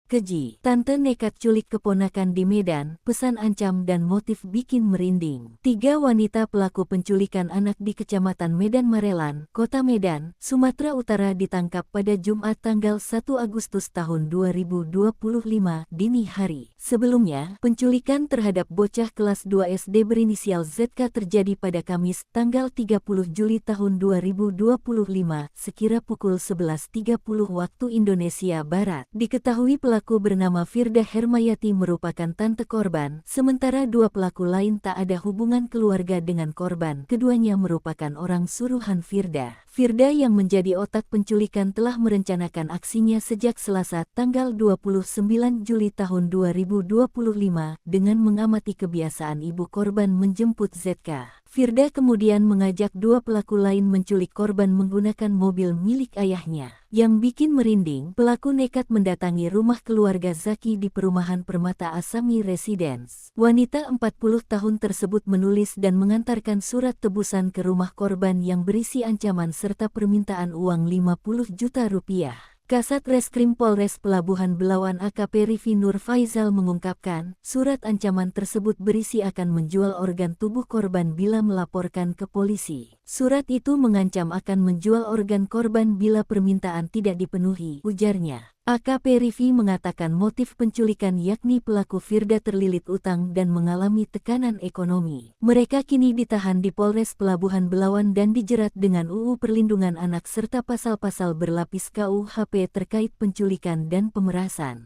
Keji, tante nekat culik keponakan di Medan, pesan ancam dan motif bikin merinding. 3 wanita pelaku penculikan anak di Kecamatan Medan Marelan, Kota Medan, Sumatera Utara ditangkap pada Jumat tanggal 1 Agustus tahun 2025 dini hari. Sebelumnya, penculikan terhadap bocah kelas 2 SD berinisial ZK terjadi pada Kamis tanggal 30 Juli tahun 2025 sekira pukul 11.30 waktu Indonesia Barat. Diketahui pelaku bernama Firda Hermayati merupakan tante korban, sementara 2 pelaku lain tak ada hubungan keluarga dengan korban. Keduanya merupakan orang suruhan Firda. Firda yang menjadi otak penculikan telah merencanakan aksinya sejak Selasa tanggal 29 Juli tahun 2025 dengan mengamati kebiasaan ibu korban menjemput ZK. Firda kemudian mengajak 2 pelaku lain menculik korban menggunakan mobil milik ayahnya. Yang bikin merinding, pelaku nekat mendatangi rumah keluarga Zaki di perumahan Permata Asami Residence. Wanita 40 tahun tersebut menulis dan mengantarkan surat tebusan ke rumah korban yang berisi ancaman serta permintaan uang 50 juta rupiah. Kasat Reskrim Polres Pelabuhan Belawan AKP Rivi Nur Faizal mengungkapkan, surat ancaman tersebut berisi akan menjual organ tubuh korban bila melaporkan ke polisi. Surat itu mengancam akan menjual organ korban bila permintaan tidak dipenuhi, ujarnya. AKP Rivi mengatakan motif penculikan yakni pelaku Firda terlilit utang dan mengalami tekanan ekonomi. Mereka kini ditahan di Polres Pelabuhan Belawan dan dijerat dengan UU Perlindungan Anak serta pasal-pasal berlapis KUHP terkait penculikan dan pemerasan.